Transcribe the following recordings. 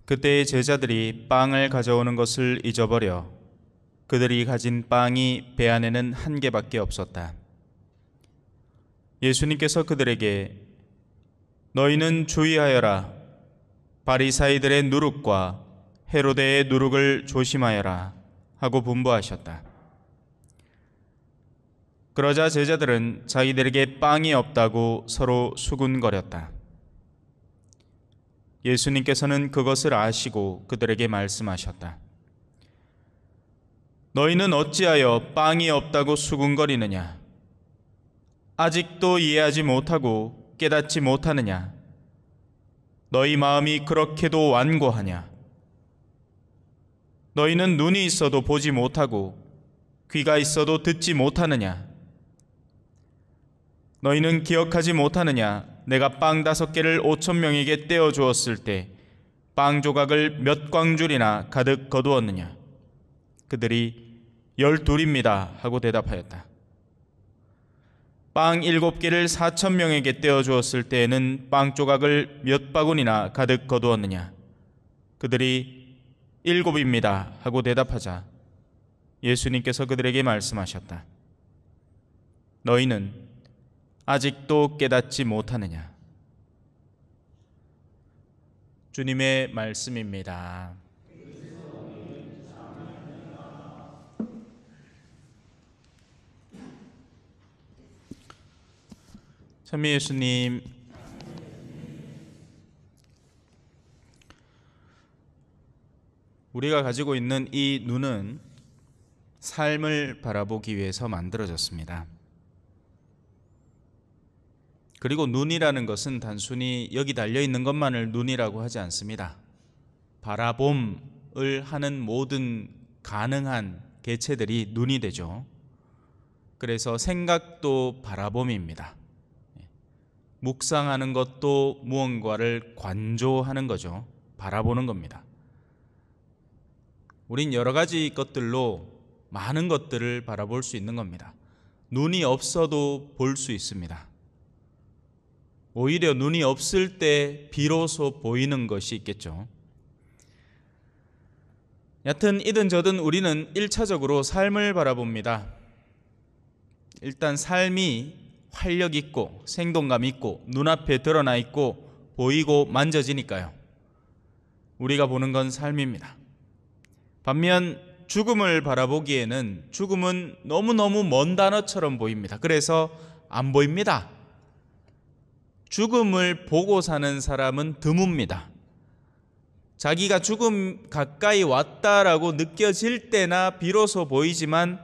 그때의 제자들이 빵을 가져오는 것을 잊어버려 그들이 가진 빵이 배 안에는 한 개밖에 없었다. 예수님께서 그들에게 너희는 주의하여라. 바리사이들의 누룩과 헤로데의 누룩을 조심하여라 하고 분부하셨다. 그러자 제자들은 자기들에게 빵이 없다고 서로 수군거렸다. 예수님께서는 그것을 아시고 그들에게 말씀하셨다. 너희는 어찌하여 빵이 없다고 수군거리느냐? 아직도 이해하지 못하고 깨닫지 못하느냐? 너희 마음이 그렇게도 완고하냐? 너희는 눈이 있어도 보지 못하고 귀가 있어도 듣지 못하느냐? 너희는 기억하지 못하느냐? 내가 빵 5개를 5,000명에게 떼어 주었을 때 빵 조각을 몇 광줄이나 가득 거두었느냐? 그들이 12입니다 하고 대답하였다. 빵 7개를 4,000명에게 떼어 주었을 때에는 빵 조각을 몇 바구니나 가득 거두었느냐? 그들이 7입니다 하고 대답하자 예수님께서 그들에게 말씀하셨다. 너희는 아직도 깨닫지 못하느냐? 주님의 말씀입니다. 찬미 예수님, 우리가 가지고 있는 이 눈은 삶을 바라보기 위해서 만들어졌습니다. 그리고 눈이라는 것은 단순히 여기 달려있는 것만을 눈이라고 하지 않습니다. 바라봄을 하는 모든 가능한 개체들이 눈이 되죠. 그래서 생각도 바라봄입니다. 묵상하는 것도 무언가를 관조하는 거죠. 바라보는 겁니다. 우린 여러 가지 것들로 많은 것들을 바라볼 수 있는 겁니다. 눈이 없어도 볼 수 있습니다. 오히려 눈이 없을 때 비로소 보이는 것이 있겠죠. 여튼 이든 저든 우리는 1차적으로 삶을 바라봅니다. 일단 삶이 활력 있고 생동감 있고 눈앞에 드러나 있고 보이고 만져지니까요. 우리가 보는 건 삶입니다. 반면 죽음을 바라보기에는 죽음은 너무너무 먼 단어처럼 보입니다. 그래서 안 보입니다. 죽음을 보고 사는 사람은 드뭅니다. 자기가 죽음 가까이 왔다라고 느껴질 때나 비로소 보이지만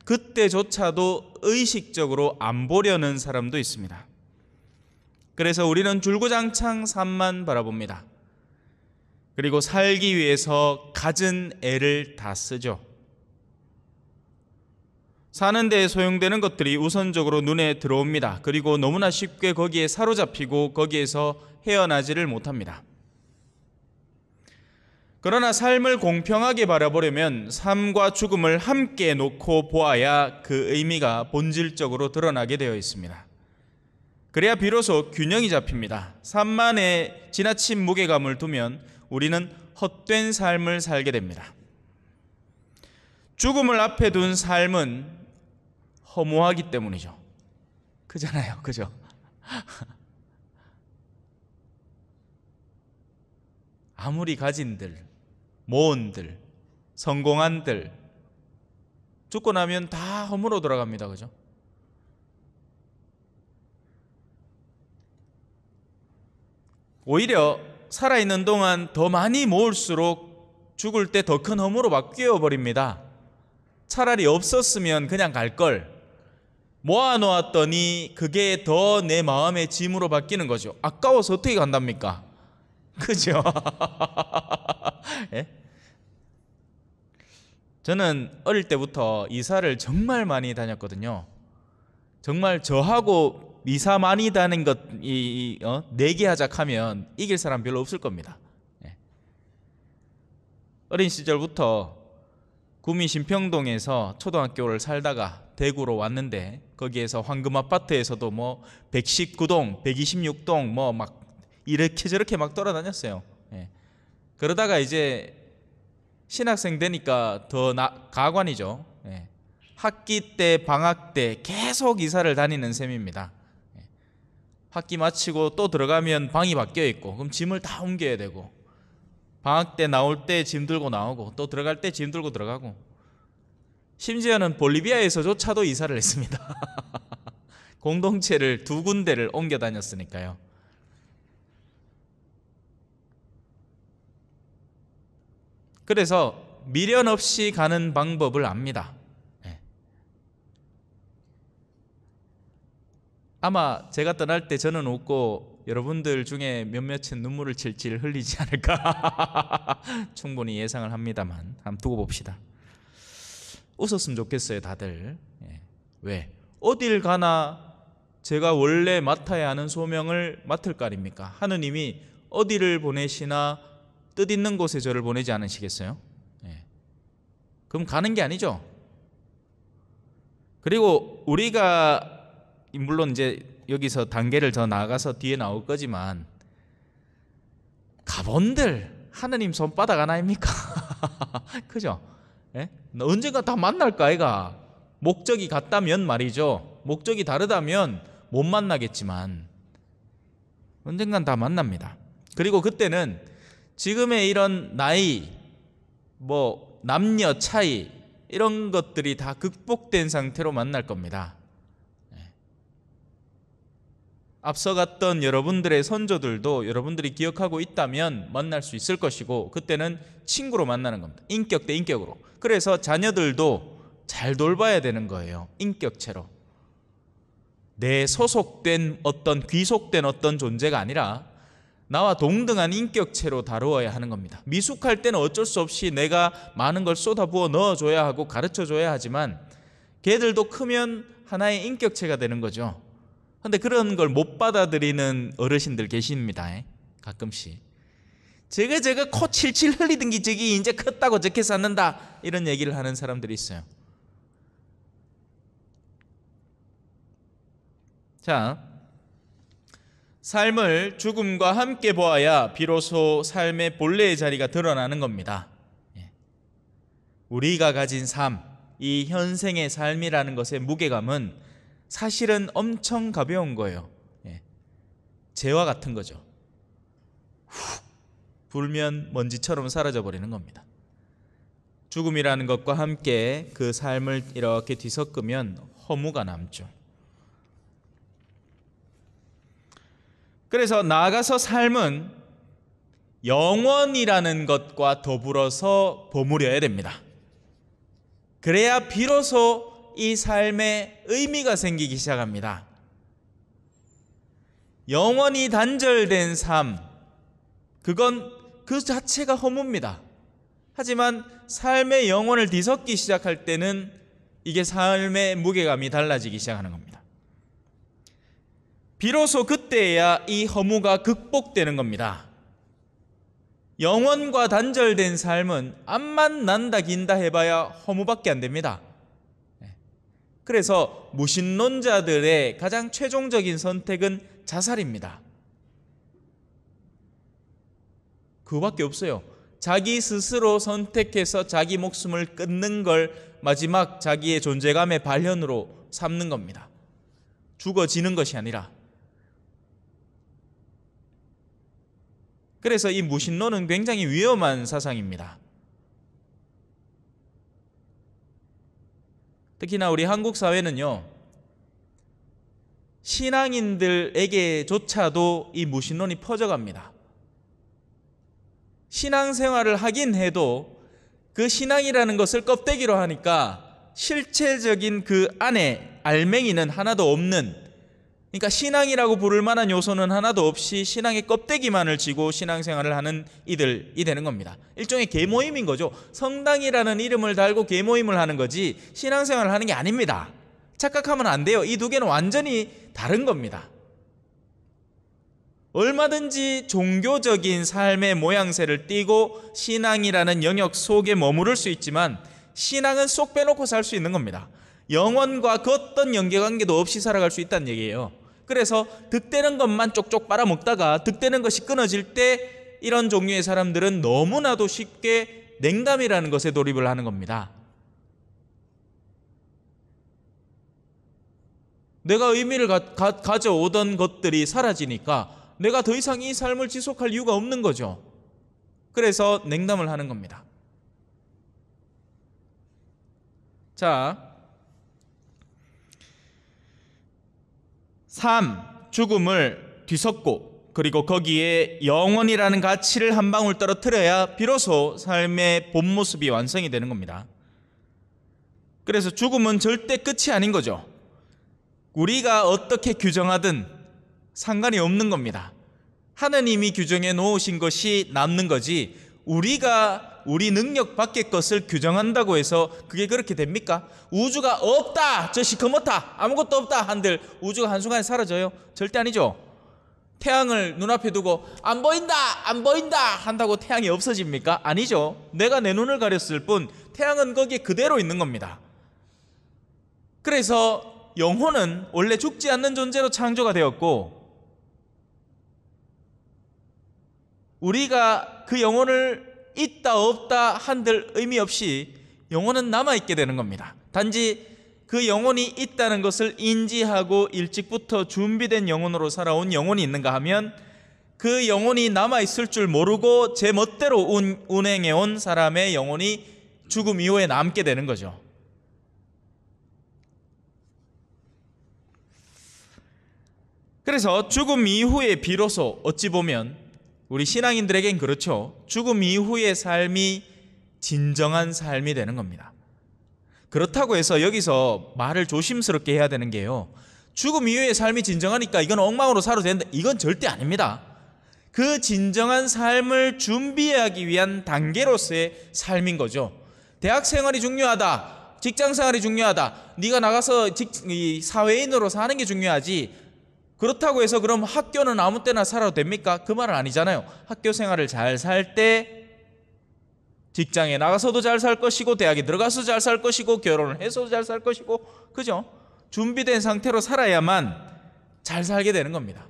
그때조차도 의식적으로 안 보려는 사람도 있습니다. 그래서 우리는 줄구장창 삶만 바라봅니다. 그리고 살기 위해서 갖은 애를 다 쓰죠. 사는 데 소용되는 것들이 우선적으로 눈에 들어옵니다. 그리고 너무나 쉽게 거기에 사로잡히고 거기에서 헤어나지를 못합니다. 그러나 삶을 공평하게 바라보려면 삶과 죽음을 함께 놓고 보아야 그 의미가 본질적으로 드러나게 되어 있습니다. 그래야 비로소 균형이 잡힙니다. 삶만에 지나친 무게감을 두면 우리는 헛된 삶을 살게 됩니다. 죽음을 앞에 둔 삶은 허무하기 때문이죠. 그잖아요. 그죠? 아무리 가진들, 모은들, 성공한들 죽고 나면 다 허무로 돌아갑니다. 그죠? 오히려 살아있는 동안 더 많이 모을수록 죽을 때 더 큰 허무로 바뀌어 버립니다. 차라리 없었으면 그냥 갈걸. 모아놓았더니 그게 더 내 마음의 짐으로 바뀌는 거죠. 아까워서 어떻게 간답니까? 그죠? 예? 저는 어릴 때부터 이사를 정말 많이 다녔거든요. 정말 저하고 이사 많이 다닌 것 내기하자 하면 이길 사람 별로 없을 겁니다. 예. 어린 시절부터 구미 신평동에서 초등학교를 살다가 대구로 왔는데 거기에서 황금아파트에서도 뭐 119동, 126동 뭐 막 이렇게 저렇게 막 돌아다녔어요. 예. 그러다가 이제 신학생 되니까 더 가관이죠. 예. 학기 때, 방학 때 계속 이사를 다니는 셈입니다. 예. 학기 마치고 또 들어가면 방이 바뀌어 있고, 그럼 짐을 다 옮겨야 되고, 방학 때 나올 때 짐 들고 나오고, 또 들어갈 때 짐 들고 들어가고, 심지어는 볼리비아에서조차도 이사를 했습니다. 공동체를 2군데를 옮겨 다녔으니까요. 그래서 미련 없이 가는 방법을 압니다. 네. 아마 제가 떠날 때 저는 웃고 여러분들 중에 몇몇은 눈물을 질질 흘리지 않을까 충분히 예상을 합니다만 한번 두고 봅시다. 웃었으면 좋겠어요, 다들. 네. 왜? 어딜 가나 제가 원래 맡아야 하는 소명을 맡을 거 아닙니까? 하느님이 어디를 보내시나 뜻있는 곳에 저를 보내지 않으시겠어요? 네. 그럼 가는 게 아니죠. 그리고 우리가 물론 이제 여기서 단계를 더 나아가서 뒤에 나올 거지만 가본들 하느님 손바닥 하나입니까? 그죠? 네? 언젠가 다 만날 거 아이가? 목적이 같다면 말이죠. 목적이 다르다면 못 만나겠지만 언젠간 다 만납니다. 그리고 그때는 지금의 이런 나이, 남녀 차이 이런 것들이 다 극복된 상태로 만날 겁니다. 앞서갔던 여러분들의 선조들도 여러분들이 기억하고 있다면 만날 수 있을 것이고, 그때는 친구로 만나는 겁니다. 인격 대 인격으로. 그래서 자녀들도 잘 돌봐야 되는 거예요. 인격체로. 내 소속된 어떤 귀속된 어떤 존재가 아니라 나와 동등한 인격체로 다루어야 하는 겁니다. 미숙할 때는 어쩔 수 없이 내가 많은 걸 쏟아부어 넣어줘야 하고 가르쳐줘야 하지만 걔들도 크면 하나의 인격체가 되는 거죠. 그런데 그런 걸 못 받아들이는 어르신들 계십니다. 가끔씩. 저거 코 칠칠 흘리던 게 저기 이제 컸다고 저렇게 쌓는다 이런 얘기를 하는 사람들이 있어요. 자, 삶을 죽음과 함께 보아야 비로소 삶의 본래의 자리가 드러나는 겁니다. 우리가 가진 삶, 이 현생의 삶이라는 것의 무게감은 사실은 엄청 가벼운 거예요. 재와 같은 거죠. 훅 불면 먼지처럼 사라져 버리는 겁니다. 죽음이라는 것과 함께 그 삶을 이렇게 뒤섞으면 허무가 남죠. 그래서 나아가서 삶은 영원이라는 것과 더불어서 버무려야 됩니다. 그래야 비로소 이 삶에 의미가 생기기 시작합니다. 영원히 단절된 삶, 그건 그 자체가 허무입니다. 하지만 삶의 영혼을 뒤섞기 시작할 때는 이게 삶의 무게감이 달라지기 시작하는 겁니다. 비로소 그때야 이 허무가 극복되는 겁니다. 영원과 단절된 삶은 암만 난다 긴다 해봐야 허무밖에 안 됩니다. 그래서 무신론자들의 가장 최종적인 선택은 자살입니다. 그거밖에 없어요. 자기 스스로 선택해서 자기 목숨을 끊는 걸 마지막 자기의 존재감의 발현으로 삼는 겁니다. 죽어지는 것이 아니라. 그래서 이 무신론은 굉장히 위험한 사상입니다. 특히나 우리 한국 사회는요, 신앙인들에게조차도 이 무신론이 퍼져갑니다. 신앙생활을 하긴 해도 그 신앙이라는 것을 껍데기로 하니까 실체적인 그 안에 알맹이는 하나도 없는, 그러니까 신앙이라고 부를 만한 요소는 하나도 없이 신앙의 껍데기만을 쥐고 신앙생활을 하는 이들이 되는 겁니다. 일종의 계모임인 거죠. 성당이라는 이름을 달고 계모임을 하는 거지 신앙생활을 하는 게 아닙니다. 착각하면 안 돼요. 이 두 개는 완전히 다른 겁니다. 얼마든지 종교적인 삶의 모양새를 띠고 신앙이라는 영역 속에 머무를 수 있지만 신앙은 쏙 빼놓고 살 수 있는 겁니다. 영혼과 그 어떤 연계관계도 없이 살아갈 수 있다는 얘기예요. 그래서 득되는 것만 쪽쪽 빨아먹다가 득되는 것이 끊어질 때 이런 종류의 사람들은 너무나도 쉽게 냉담이라는 것에 돌입을 하는 겁니다. 내가 의미를 가져오던 것들이 사라지니까 내가 더 이상 이 삶을 지속할 이유가 없는 거죠. 그래서 냉담을 하는 겁니다. 자, 삶, 죽음을 뒤섞고 그리고 거기에 영원이라는 가치를 한 방울 떨어뜨려야 비로소 삶의 본 모습이 완성이 되는 겁니다. 그래서 죽음은 절대 끝이 아닌 거죠. 우리가 어떻게 규정하든 상관이 없는 겁니다. 하느님이 규정해 놓으신 것이 남는 거지, 우리가 우리 능력 밖의 것을 규정한다고 해서 그게 그렇게 됩니까? 우주가 없다, 저 시커멓다, 아무것도 없다 한들 우주가 한순간에 사라져요? 절대 아니죠. 태양을 눈앞에 두고 안 보인다 안 보인다 한다고 태양이 없어집니까? 아니죠. 내가 내 눈을 가렸을 뿐 태양은 거기에 그대로 있는 겁니다. 그래서 영혼은 원래 죽지 않는 존재로 창조가 되었고, 우리가 그 영혼을 있다 없다 한들 의미 없이 영혼은 남아있게 되는 겁니다. 단지 그 영혼이 있다는 것을 인지하고 일찍부터 준비된 영혼으로 살아온 영혼이 있는가 하면, 그 영혼이 남아있을 줄 모르고 제 멋대로 운행해온 사람의 영혼이 죽음 이후에 남게 되는 거죠. 그래서 죽음 이후에 비로소 어찌 보면 우리 신앙인들에겐 그렇죠. 죽음 이후의 삶이 진정한 삶이 되는 겁니다. 그렇다고 해서 여기서 말을 조심스럽게 해야 되는 게요, 죽음 이후의 삶이 진정하니까 이건 엉망으로 살아도 된다, 이건 절대 아닙니다. 그 진정한 삶을 준비하기 위한 단계로서의 삶인 거죠. 대학 생활이 중요하다, 직장 생활이 중요하다, 네가 나가서 사회인으로 사는 게 중요하지, 그렇다고 해서 그럼 학교는 아무 때나 살아도 됩니까? 그 말은 아니잖아요. 학교 생활을 잘 살 때 직장에 나가서도 잘 살 것이고, 대학에 들어가서 잘 살 것이고, 결혼을 해서도 잘 살 것이고, 그죠? 준비된 상태로 살아야만 잘 살게 되는 겁니다.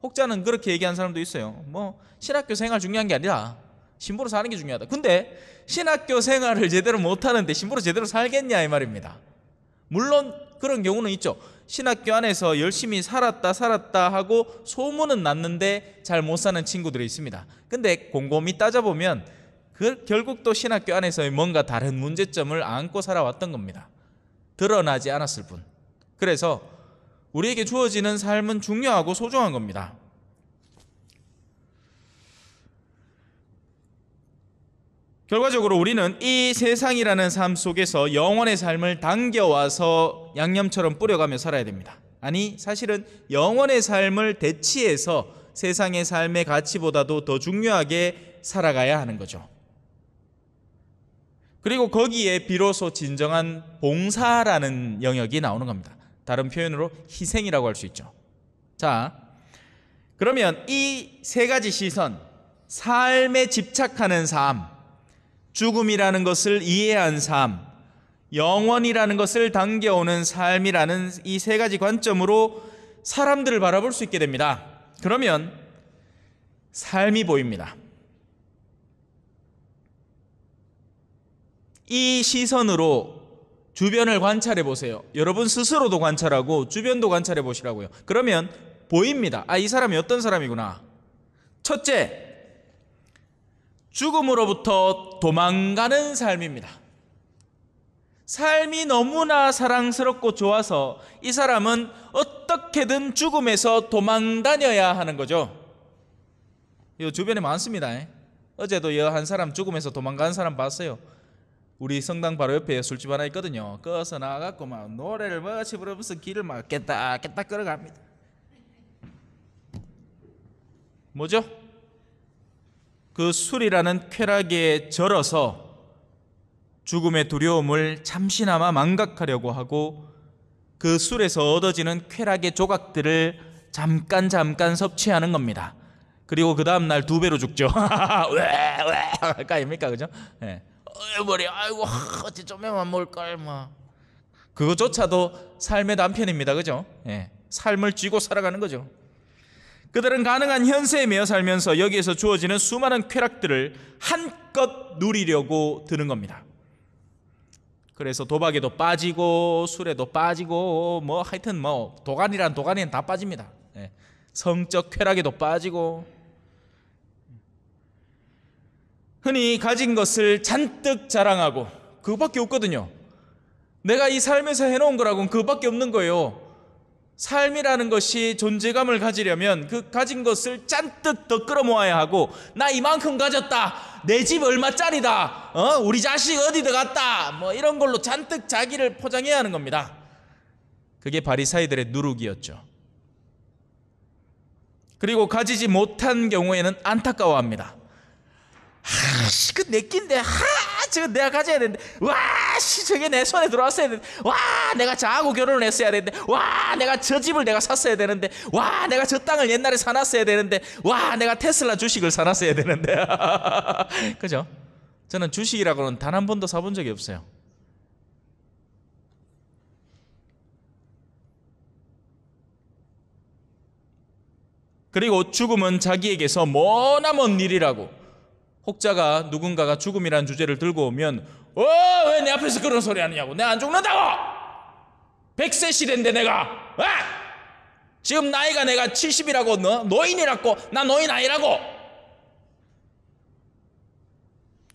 혹자는 그렇게 얘기하는 사람도 있어요. 뭐 신학교 생활 중요한 게 아니라 신부로 사는 게 중요하다. 근데 신학교 생활을 제대로 못하는데 신부로 제대로 살겠냐 이 말입니다. 물론 그런 경우는 있죠. 신학교 안에서 열심히 살았다 하고 소문은 났는데 잘 못 사는 친구들이 있습니다. 근데 곰곰이 따져보면 결국 또 신학교 안에서의 뭔가 다른 문제점을 안고 살아왔던 겁니다. 드러나지 않았을 뿐. 그래서 우리에게 주어지는 삶은 중요하고 소중한 겁니다. 결과적으로 우리는 이 세상이라는 삶 속에서 영원의 삶을 당겨와서 양념처럼 뿌려가며 살아야 됩니다. 아니, 사실은 영원의 삶을 대치해서 세상의 삶의 가치보다도 더 중요하게 살아가야 하는 거죠. 그리고 거기에 비로소 진정한 봉사라는 영역이 나오는 겁니다. 다른 표현으로 희생이라고 할 수 있죠. 자, 그러면 이 세 가지 시선, 삶에 집착하는 삶, 죽음이라는 것을 이해한 삶, 영원이라는 것을 당겨오는 삶이라는 이 세 가지 관점으로 사람들을 바라볼 수 있게 됩니다. 그러면 삶이 보입니다. 이 시선으로 주변을 관찰해 보세요. 여러분 스스로도 관찰하고 주변도 관찰해 보시라고요. 그러면 보입니다. 아, 이 사람이 어떤 사람이구나. 첫째, 죽음으로부터 도망가는 삶입니다. 삶이 너무나 사랑스럽고 좋아서 이 사람은 어떻게든 죽음에서 도망다녀야 하는 거죠. 이 주변에 많습니다. 어제도 한 사람 죽음에서 도망가는 사람 봤어요. 우리 성당 바로 옆에 술집 하나 있거든요. 거기서 나가갖고 막 노래를 멋이 부르면서 길을 막 깨딱깨딱 걸어갑니다. 뭐죠? 그 술이라는 쾌락에 절어서 죽음의 두려움을 잠시나마 망각하려고 하고, 그 술에서 얻어지는 쾌락의 조각들을 잠깐 섭취하는 겁니다. 그리고 그 다음날 2배로 죽죠. 왜 할까 아닙니까? 그죠? 네. 머리, 아이고, 어째 좀만 먹을걸, 뭐. 그것조차도 삶의 단편입니다. 그죠? 네. 삶을 쥐고 살아가는 거죠. 그들은 가능한 현세에 매여 살면서 여기에서 주어지는 수많은 쾌락들을 한껏 누리려고 드는 겁니다. 그래서 도박에도 빠지고 술에도 빠지고 뭐 하여튼 뭐 도가니란 도가니는 다 빠집니다. 성적 쾌락에도 빠지고, 흔히 가진 것을 잔뜩 자랑하고, 그것밖에 없거든요. 내가 이 삶에서 해놓은 거라고는 그것밖에 없는 거예요. 삶이라는 것이 존재감을 가지려면 그 가진 것을 잔뜩 더 끌어모아야 하고, 나 이만큼 가졌다, 내 집 얼마짜리다, 우리 자식 어디 들어갔다, 뭐 이런 걸로 잔뜩 자기를 포장해야 하는 겁니다. 그게 바리사이들의 누룩이었죠. 그리고 가지지 못한 경우에는 안타까워합니다. 그 내 낀데, 저거 내가 가져야 되는데, 저게 내 손에 들어왔어야 되는데, 내가 저하고 결혼을 했어야 되는데, 내가 저 집을 내가 샀어야 되는데, 내가 저 땅을 옛날에 사놨어야 되는데, 내가 테슬라 주식을 사놨어야 되는데. 그죠? 저는 주식이라고는 단 한 번도 사본 적이 없어요. 그리고 죽음은 자기에게서 머나먼 일이라고, 혹자가 누군가가 죽음이라는 주제를 들고 오면 왜 내 앞에서 그런 소리 하느냐고, 내가 안 죽는다고, 100세 시대인데 내가 지금 나이가 내가 70이라고, 노인이라고, 나 노인 아니라고.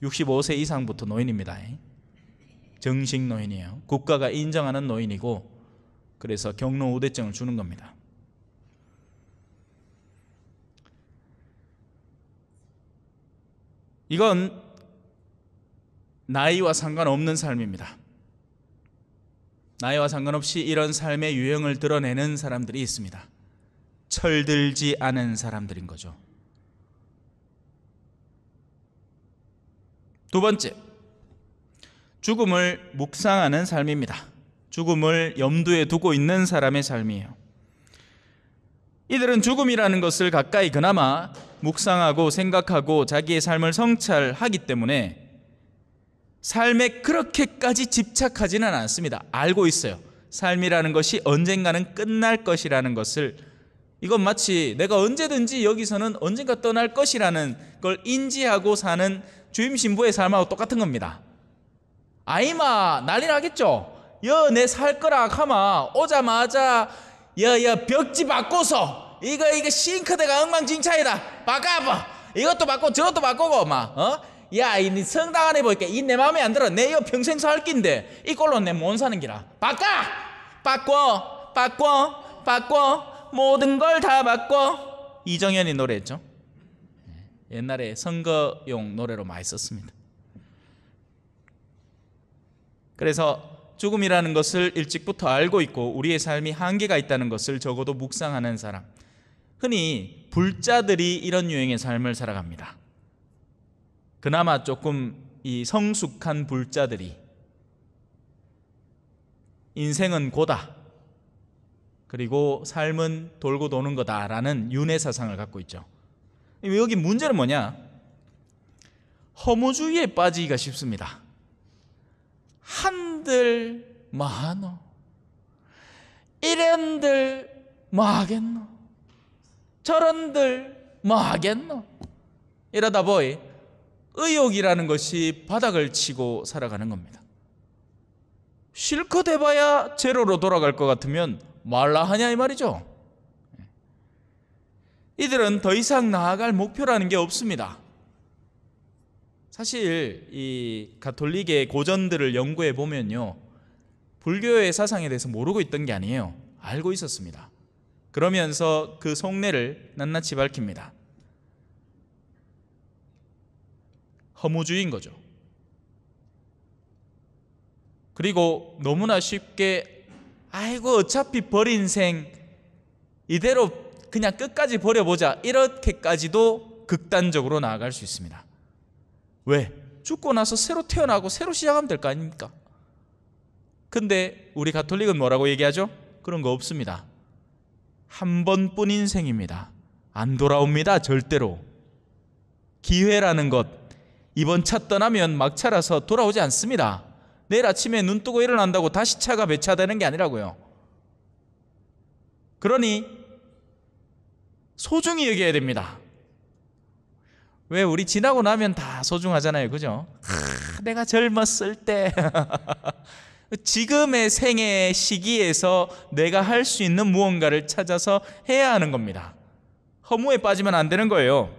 65세 이상부터 노인입니다. 정식 노인이에요. 국가가 인정하는 노인이고, 그래서 경로 우대증을 주는 겁니다. 이건 나이와 상관없는 삶입니다. 나이와 상관없이 이런 삶의 유형을 드러내는 사람들이 있습니다. 철들지 않은 사람들인 거죠. 두 번째, 죽음을 묵상하는 삶입니다. 죽음을 염두에 두고 있는 사람의 삶이에요. 이들은 죽음이라는 것을 가까이 그나마 묵상하고 생각하고 자기의 삶을 성찰하기 때문에 삶에 그렇게까지 집착하지는 않습니다. 알고 있어요. 삶이라는 것이 언젠가는 끝날 것이라는 것을. 이건 마치 내가 언제든지 여기서는 언젠가 떠날 것이라는 걸 인지하고 사는 주임 신부의 삶하고 똑같은 겁니다. 아이마 난리 나겠죠. 내 살 거라 하마 오자마자 벽지 바꿔서 이거 싱크대가 엉망진창이다, 바꿔봐, 이것도 바꾸고 저것도 바꾸고 이 성당 안에 보니까 이 내 마음에 안 들어, 내 이거 평생 살 낀데 이걸로 내 못 사는 기라, 바꿔 모든 걸 다 바꿔. 이정현이 노래했죠. 옛날에 선거용 노래로 많이 썼습니다. 그래서 죽음이라는 것을 일찍부터 알고 있고 우리의 삶이 한계가 있다는 것을 적어도 묵상하는 사람, 흔히 불자들이 이런 유형의 삶을 살아갑니다. 그나마 조금 이 성숙한 불자들이 인생은 고다, 그리고 삶은 돌고 도는 거다라는 윤회 사상을 갖고 있죠. 여기 문제는 뭐냐? 허무주의에 빠지기가 쉽습니다. 한들 뭐하노, 이런들 뭐하겠노, 저런들 뭐하겠노, 이러다 보니 의욕이라는 것이 바닥을 치고 살아가는 겁니다. 실컷 해봐야 제로로 돌아갈 것 같으면 말라 하냐 이 말이죠. 이들은 더 이상 나아갈 목표라는 게 없습니다. 사실 이 가톨릭의 고전들을 연구해 보면요, 불교의 사상에 대해서 모르고 있던 게 아니에요. 알고 있었습니다. 그러면서 그 속내를 낱낱이 밝힙니다. 허무주의인 거죠. 그리고 너무나 쉽게 아이고 어차피 버린 생 이대로 그냥 끝까지 버려보자, 이렇게까지도 극단적으로 나아갈 수 있습니다. 왜? 죽고 나서 새로 태어나고 새로 시작하면 될 거 아닙니까? 근데 우리 가톨릭은 뭐라고 얘기하죠? 그런 거 없습니다. 한 번뿐 인생입니다. 안 돌아옵니다. 절대로. 기회라는 것, 이번 차 떠나면 막차라서 돌아오지 않습니다. 내일 아침에 눈 뜨고 일어난다고 다시 차가 배차되는 게 아니라고요. 그러니 소중히 여겨야 됩니다. 왜 우리 지나고 나면 다 소중하잖아요, 그죠? 내가 젊었을 때 지금의 생애 시기에서 내가 할 수 있는 무언가를 찾아서 해야 하는 겁니다. 허무에 빠지면 안 되는 거예요.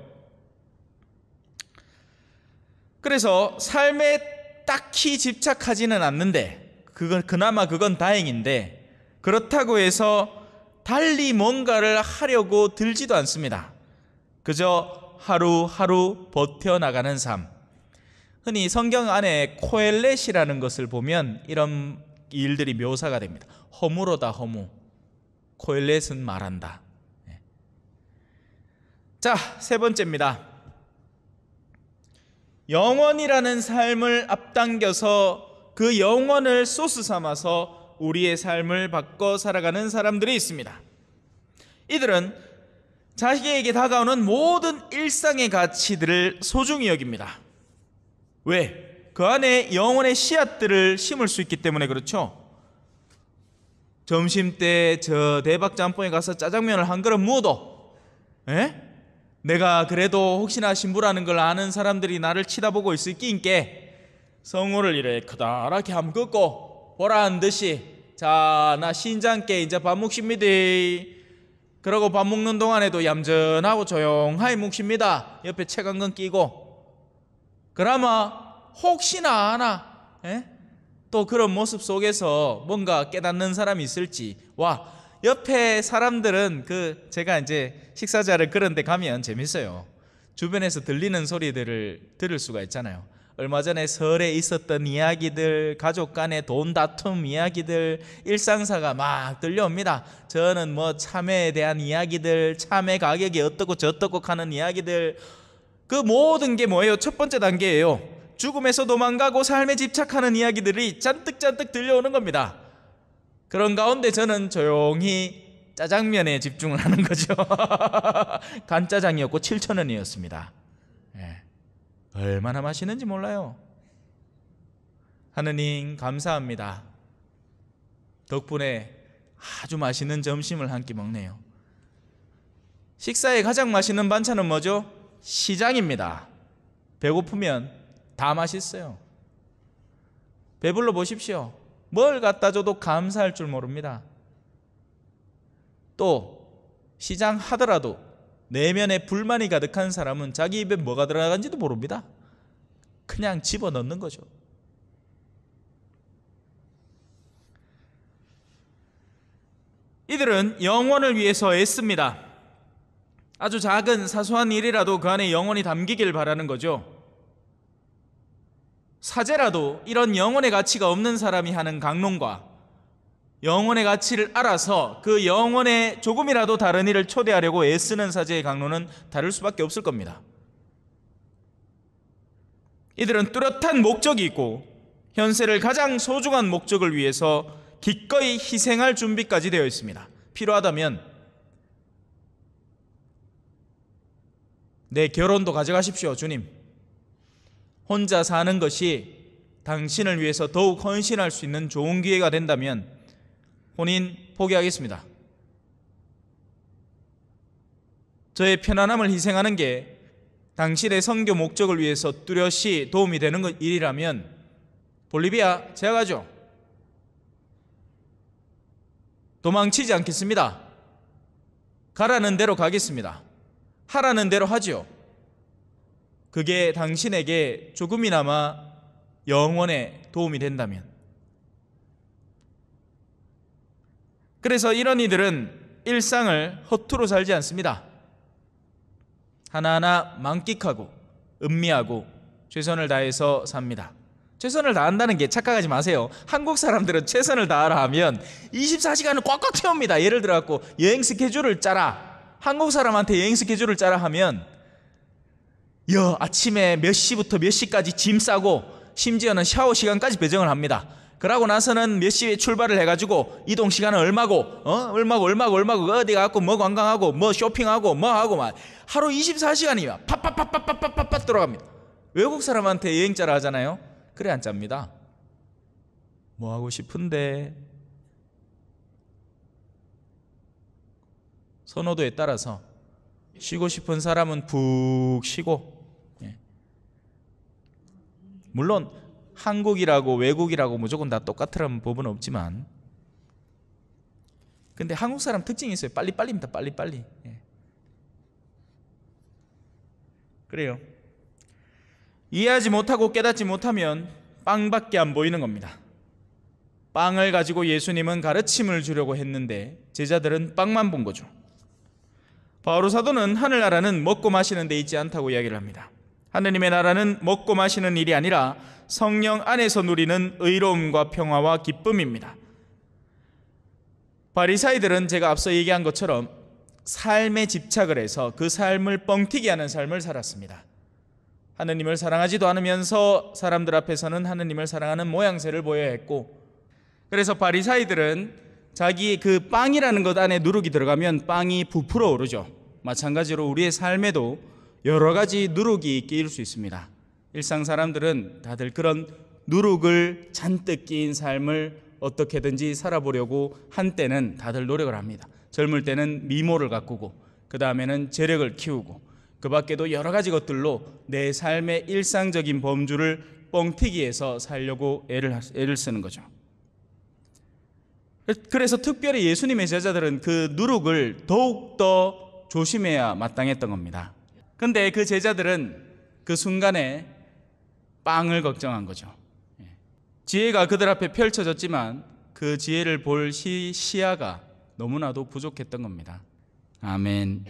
그래서 삶에 딱히 집착하지는 않는데, 그나마 그건 다행인데, 그렇다고 해서 달리 뭔가를 하려고 들지도 않습니다. 그저 하루하루 버텨나가는 삶. 흔히 성경 안에 코엘렛이라는 것을 보면 이런 일들이 묘사가 됩니다. 허무로다 허무. 코엘렛은 말한다. 자, 세 번째입니다. 영원이라는 삶을 앞당겨서 그 영원을 소스 삼아서 우리의 삶을 바꿔 살아가는 사람들이 있습니다. 이들은 자기에게 다가오는 모든 일상의 가치들을 소중히 여깁니다. 왜? 그 안에 영혼의 씨앗들을 심을 수 있기 때문에 그렇죠. 점심때 저 대박짬뽕에 가서 짜장면을 한 그릇 먹어도 내가 그래도 혹시나 신부라는 걸 아는 사람들이 나를 치다보고 있을 끼인께 성호를 이래 크다랗게 함 긋고 보라는 듯이, 자, 나 신장께 이제 밥 먹습니다. 그러고 밥 먹는 동안에도 얌전하고 조용하게 먹습니다. 옆에 책 한 권 끼고. 그나마 혹시나 하나 또 그런 모습 속에서 뭔가 깨닫는 사람이 있을지. 와, 옆에 사람들은 제가 이제 식사자를 그런 데 가면 재밌어요. 주변에서 들리는 소리들을 들을 수가 있잖아요. 얼마 전에 설에 있었던 이야기들, 가족 간의 돈 다툼 이야기들, 일상사가 막 들려옵니다. 저는 뭐 참외에 대한 이야기들, 참외 가격이 어떻고 저떻고 하는 이야기들, 그 모든 게 뭐예요? 첫 번째 단계예요. 죽음에서 도망가고 삶에 집착하는 이야기들이 잔뜩 들려오는 겁니다. 그런 가운데 저는 조용히 짜장면에 집중을 하는 거죠. 간짜장이었고 7,000원이었습니다. 얼마나 맛있는지 몰라요. 하느님 감사합니다. 덕분에 아주 맛있는 점심을 한 끼 먹네요. 식사에 가장 맛있는 반찬은 뭐죠? 시장입니다. 배고프면 다 맛있어요. 배불러 보십시오. 뭘 갖다 줘도 감사할 줄 모릅니다. 또 시장 하더라도 내면에 불만이 가득한 사람은 자기 입에 뭐가 들어간지도 모릅니다. 그냥 집어넣는 거죠. 이들은 영원을 위해서 애씁니다. 아주 작은 사소한 일이라도 그 안에 영원이 담기길 바라는 거죠. 사제라도 이런 영혼의 가치가 없는 사람이 하는 강론과 영혼의 가치를 알아서 그 영혼에 조금이라도 다른 일을 초대하려고 애쓰는 사제의 강론은 다를 수밖에 없을 겁니다. 이들은 뚜렷한 목적이 있고 현세를 가장 소중한 목적을 위해서 기꺼이 희생할 준비까지 되어 있습니다. 필요하다면 내 결혼도 가져가십시오, 주님. 혼자 사는 것이 당신을 위해서 더욱 헌신할 수 있는 좋은 기회가 된다면 혼인 포기하겠습니다. 저의 편안함을 희생하는 게 당신의 선교 목적을 위해서 뚜렷이 도움이 되는 일이라면 볼리비아 제가 가죠. 도망치지 않겠습니다. 가라는 대로 가겠습니다. 하라는 대로 하지요. 그게 당신에게 조금이나마 영원에 도움이 된다면. 그래서 이런 이들은 일상을 허투루 살지 않습니다. 하나하나 만끽하고 음미하고 최선을 다해서 삽니다. 최선을 다한다는 게 착각하지 마세요. 한국 사람들은 최선을 다하라 하면 24시간을 꽉꽉 채웁니다. 예를 들어 갖고 여행 스케줄을 짜라. 한국 사람한테 여행 스케줄을 짜라 하면 아침에 몇 시부터 몇 시까지 짐 싸고 심지어는 샤워 시간까지 배정을 합니다. 그러고 나서는 몇 시에 출발을 해가지고 이동 시간은 얼마고 얼마고 어디 가고 뭐 관광하고 뭐 쇼핑하고 뭐 하고 막 하루 24시간이면 팍팍팍팍팍팍팍 들어갑니다. 외국 사람한테 여행 짜라 하잖아요. 그래 안 짭니다. 뭐 하고 싶은데 선호도에 따라서 쉬고 싶은 사람은 푹 쉬고, 물론 한국이라고 외국이라고 무조건 다 똑같으라는 법은 없지만, 근데 한국 사람 특징이 있어요. 빨리빨리입니다. 빨리빨리. 그래요. 이해하지 못하고 깨닫지 못하면 빵밖에 안 보이는 겁니다. 빵을 가지고 예수님은 가르침을 주려고 했는데 제자들은 빵만 본 거죠. 바오로 사도는 하늘나라는 먹고 마시는 데 있지 않다고 이야기를 합니다. 하느님의 나라는 먹고 마시는 일이 아니라 성령 안에서 누리는 의로움과 평화와 기쁨입니다. 바리사이들은 제가 앞서 얘기한 것처럼 삶에 집착을 해서 그 삶을 뻥튀기 하는 삶을 살았습니다. 하느님을 사랑하지도 않으면서 사람들 앞에서는 하느님을 사랑하는 모양새를 보여야 했고, 그래서 바리사이들은 자기 그 빵이라는 것 안에 누룩이 들어가면 빵이 부풀어 오르죠. 마찬가지로 우리의 삶에도 여러 가지 누룩이 끼일 수 있습니다. 일상 사람들은 다들 그런 누룩을 잔뜩 끼인 삶을 어떻게든지 살아보려고 한때는 다들 노력을 합니다. 젊을 때는 미모를 가꾸고, 그 다음에는 재력을 키우고, 그 밖에도 여러 가지 것들로 내 삶의 일상적인 범주를 뻥튀기해서 살려고 애를 쓰는 거죠. 그래서 특별히 예수님의 제자들은 그 누룩을 더욱더 조심해야 마땅했던 겁니다. 근데 그 제자들은 그 순간에 빵을 걱정한 거죠. 지혜가 그들 앞에 펼쳐졌지만 그 지혜를 볼 시야가 너무나도 부족했던 겁니다. 아멘.